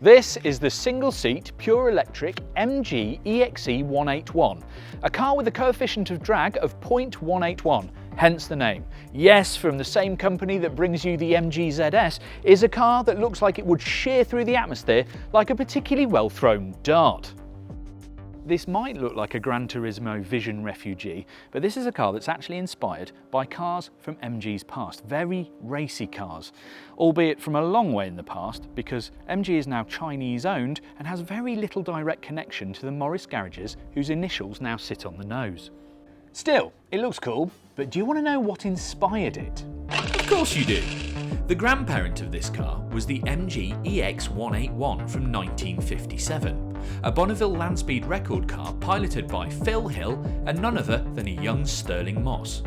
This is the single-seat, pure electric MG EXE 181, a car with a coefficient of drag of 0.181, hence the name. Yes, from the same company that brings you the MG ZS, is a car that looks like it would shear through the atmosphere like a particularly well-thrown dart. This might look like a Gran Turismo Vision refugee, but this is a car that's actually inspired by cars from MG's past, very racy cars, albeit from a long way in the past because MG is now Chinese owned and has very little direct connection to the Morris garages whose initials now sit on the nose. Still, it looks cool, but do you want to know what inspired it? Of course you do. The grandparent of this car was the MG EX181 from 1957, a Bonneville Landspeed record car piloted by Phil Hill and none other than a young Stirling Moss.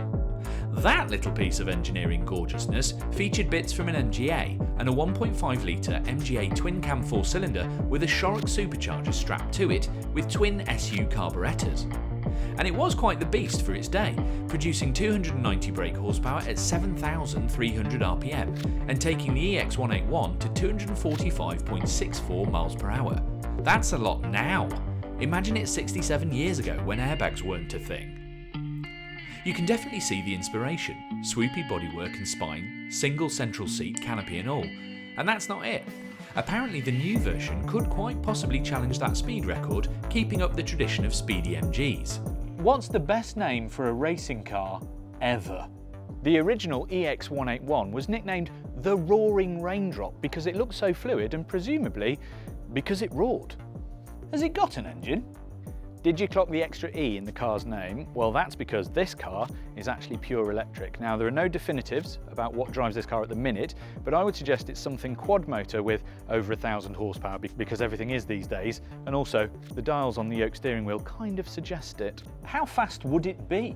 That little piece of engineering gorgeousness featured bits from an MGA and a 1.5 litre MGA twin-cam 4-cylinder with a Shorrock supercharger strapped to it with twin SU carburettors. And it was quite the beast for its day, producing 290 brake horsepower at 7,300 RPM and taking the EX181 to 245.64 miles per hour. That's a lot now. Imagine it 67 years ago when airbags weren't a thing. You can definitely see the inspiration, swoopy bodywork and spine, single central seat, canopy and all. And that's not it. Apparently the new version could quite possibly challenge that speed record, keeping up the tradition of speedy MGs. What's the best name for a racing car ever? The original EX181 was nicknamed the Roaring Raindrop because it looked so fluid and presumably because it roared. Has it got an engine? Did you clock the extra E in the car's name? Well, that's because this car is actually pure electric. Now, there are no definitives about what drives this car at the minute, but I would suggest it's something quad motor with over 1,000 horsepower because everything is these days, and also the dials on the yoke steering wheel kind of suggest it. How fast would it be?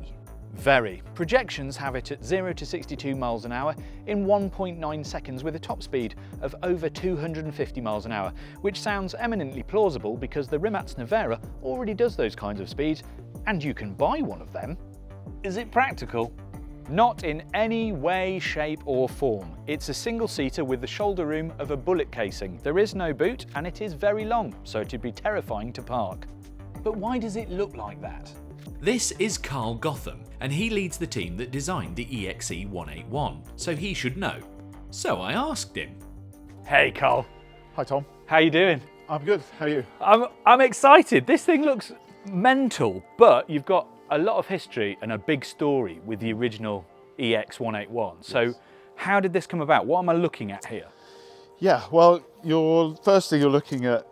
Very. Projections have it at 0 to 62 miles an hour in 1.9 seconds with a top speed of over 250 miles an hour, which sounds eminently plausible because the Rimac Nevera already does those kinds of speeds, and you can buy one of them. Is it practical? Not in any way, shape or form. It's a single-seater with the shoulder room of a bullet casing. There is no boot and it is very long, so it'd be terrifying to park. But why does it look like that? This is Carl Gotham, and he leads the team that designed the EXE181, so he should know. So I asked him. Hey Carl. Hi Tom. How you doing? I'm good, how are you? I'm excited. This thing looks mental, but you've got a lot of history and a big story with the original EX181. So how did this come about? What am I looking at here? Yeah, well, firstly you're looking at,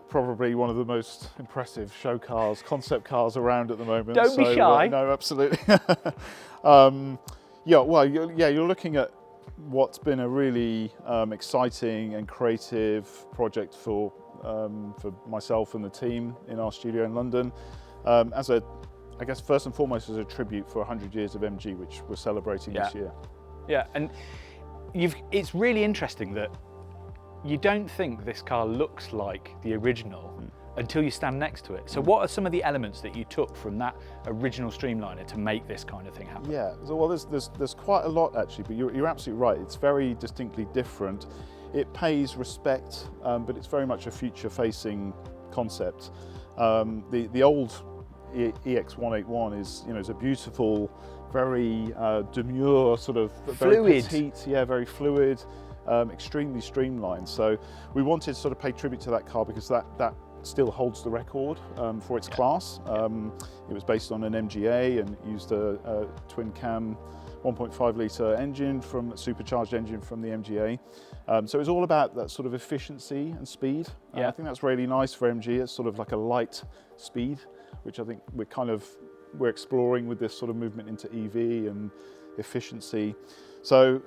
probably one of the most impressive show cars, concept cars around at the moment. Don't be shy. No, absolutely. You're looking at what's been a really exciting and creative project for myself and the team in our studio in London. I guess first and foremost as a tribute for 100 years of MG, which we're celebrating this year. Yeah, and it's really interesting that you don't think this car looks like the original until you stand next to it. So what are some of the elements that you took from that original Streamliner to make this kind of thing happen? Yeah, well there's quite a lot actually, but you're absolutely right. It's very distinctly different. It pays respect, but it's very much a future-facing concept. The old EX181 is a beautiful, very demure sort of fluid. Very petite, very fluid. Extremely streamlined. So we wanted to sort of pay tribute to that car because that still holds the record for its class. It was based on an MGA and used a twin cam 1.5 litre engine supercharged engine from the MGA. So it was all about that sort of efficiency and speed. I think that's really nice for MG. It's sort of like a light speed, which I think we're exploring with this sort of movement into EV and efficiency. So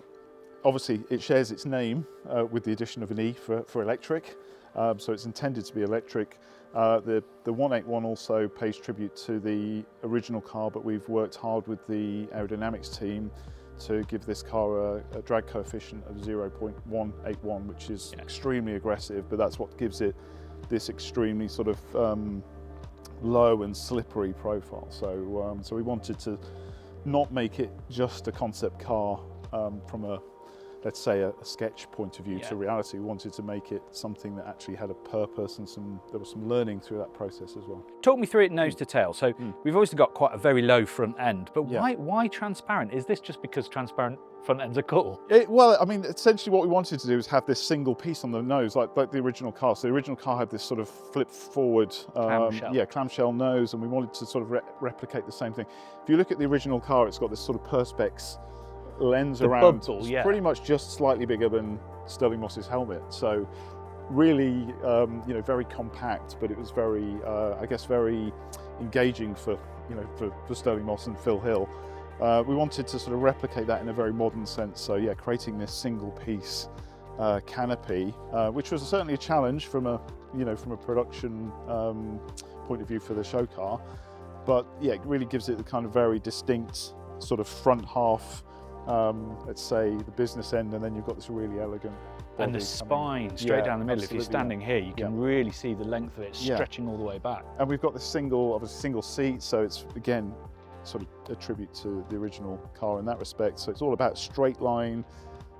obviously, it shares its name with the addition of an E for electric, so it's intended to be electric. The 181 also pays tribute to the original car, but we've worked hard with the aerodynamics team to give this car a drag coefficient of 0.181, which is extremely aggressive, but that's what gives it this extremely sort of low and slippery profile. So we wanted to not make it just a concept car from a let's say, a sketch point of view Yeah. to reality. We wanted to make it something that actually had a purpose, and there was some learning through that process as well. Talk me through it nose to tail. So we've obviously got quite a very low front end, but Yeah. why transparent? Is this just because transparent front ends are cool? Well, I mean, essentially what we wanted to do is have this single piece on the nose, like the original car. So the original car had this sort of flip forward, clamshell nose, and we wanted to sort of replicate the same thing. If you look at the original car, it's got this sort of perspex lens around. bubble, It's yeah. pretty much just slightly bigger than Stirling Moss's helmet. So really, very compact, but it was very, I guess, very engaging for Stirling Moss and Phil Hill. We wanted to sort of replicate that in a very modern sense. So yeah, creating this single piece canopy, which was certainly a challenge from a production point of view for the show car. But yeah, it really gives it the kind of very distinct sort of front half, let's say the business end, and then you've got this really elegant body And the coming. spine straight Yeah, down the middle. If you're absolutely, standing here, you can really see the length of it Yeah. stretching all the way back. And we've got this single seat, so it's again sort of a tribute to the original car in that respect. So it's all about straight line,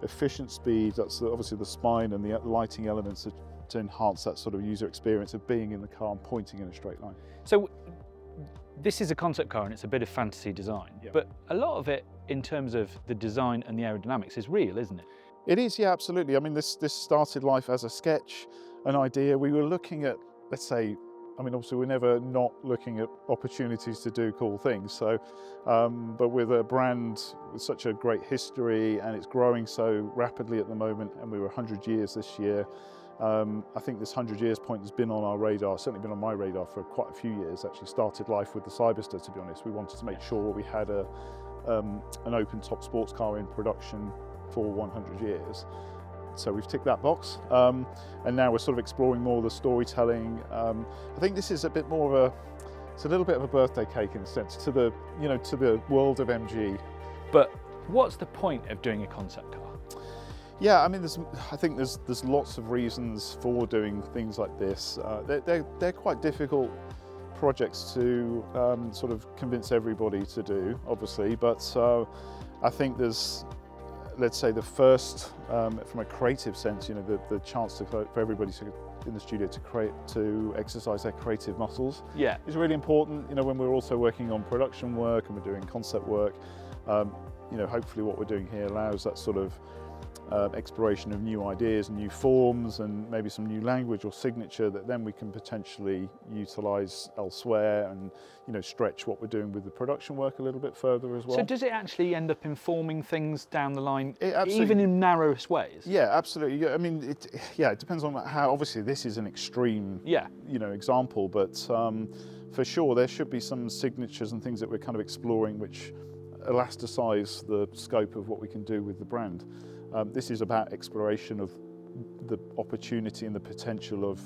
efficient speed. That's obviously the spine and the lighting elements to enhance that sort of user experience of being in the car and pointing in a straight line. So this is a concept car and it's a bit of fantasy design, Yeah. but a lot of it in terms of the design and the aerodynamics is real, isn't it? It is, yeah, absolutely. I mean, this started life as a sketch, an idea. We were looking at, let's say, I mean, obviously we're never not looking at opportunities to do cool things. So, but with a brand with such a great history and it's growing so rapidly at the moment, and we were 100 years this year, I think this 100 years point has been on our radar, certainly been on my radar for quite a few years. Actually started life with the Cyberster, to be honest. We wanted to make sure we had an open top sports car in production for 100 years. So we've ticked that box, and now we're sort of exploring more of the storytelling. I think this is a bit more of it's a little bit of a birthday cake in a sense to the world of MG. But what's the point of doing a concept car? Yeah, I mean, I think there's lots of reasons for doing things like this. They're quite difficult projects to sort of convince everybody to do, obviously, but I think there's, let's say, the first, from a creative sense, the chance for everybody in the studio to exercise their creative muscles. Yeah. Is really important. When we're also working on production work and we're doing concept work, hopefully what we're doing here allows that sort of exploration of new ideas and new forms and maybe some new language or signature that then we can potentially utilise elsewhere and stretch what we're doing with the production work a little bit further as well. So does it actually end up informing things down the line, It absolutely- even in narrowest ways? Yeah, absolutely. Yeah, I mean, it depends on how. Obviously, this is an extreme, Yeah. example, but for sure there should be some signatures and things that we're kind of exploring, which elasticize the scope of what we can do with the brand. This is about exploration of the opportunity and the potential of,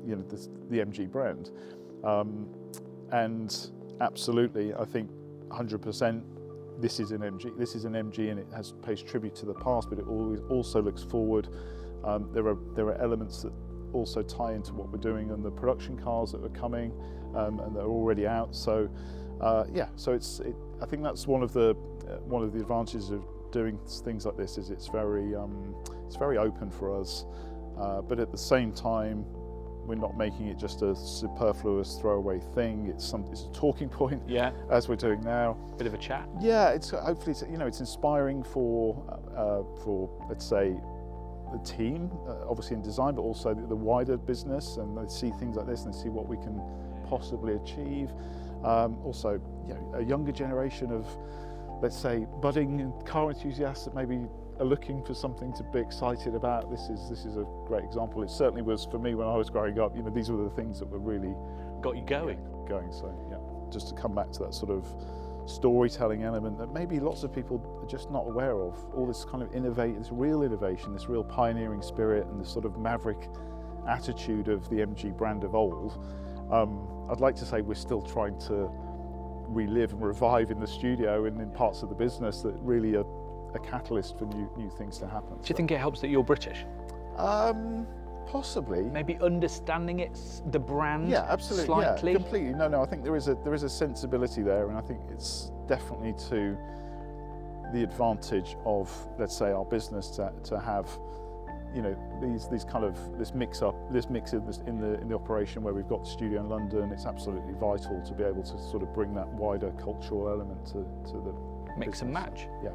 the MG brand, and absolutely, I think 100%. This is an MG. This is an MG, and it pays tribute to the past, but it always also looks forward. There are elements that also tie into what we're doing on the production cars that are coming, and they're already out. So, I think that's one of the advantages of doing things like this is it's very open for us, but at the same time, we're not making it just a superfluous throwaway thing. It's a talking point. Yeah. As we're doing now. Bit of a chat. Yeah, it's hopefully it's inspiring for let's say the team, obviously in design, but also the wider business, and they see things like this and they see what we can possibly achieve. Also, a younger generation of, let's say, budding car enthusiasts that maybe are looking for something to be excited about. This is a great example. It certainly was for me when I was growing up. These were the things that were really Got you going. So yeah, just to come back to that sort of storytelling element that maybe lots of people are just not aware of. All this kind of this real innovation, this real pioneering spirit, and this sort of maverick attitude of the MG brand of old. I'd like to say we're still trying to relive and revive in the studio and in parts of the business that really are a catalyst for new things to happen. Do you think it helps that you're British? Possibly. Maybe understanding the brand Yeah, absolutely. slightly? Yeah, completely. No, I think there is a sensibility there, and I think it's definitely to the advantage of, let's say, our business to have, you know, these kind of this mix in the operation where we've got the studio in London. It's absolutely vital to be able to sort of bring that wider cultural element to the Mix and business. match. Yeah.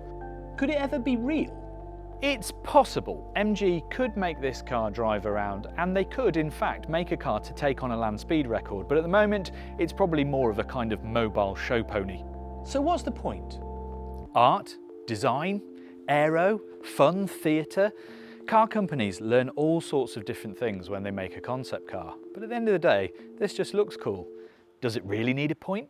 Could it ever be real? It's possible MG could make this car drive around, and they could in fact make a car to take on a land speed record, but at the moment it's probably more of a kind of mobile show pony. So what's the point? Art, design, aero, fun, theatre. Car companies learn all sorts of different things when they make a concept car, but at the end of the day, this just looks cool. Does it really need a point?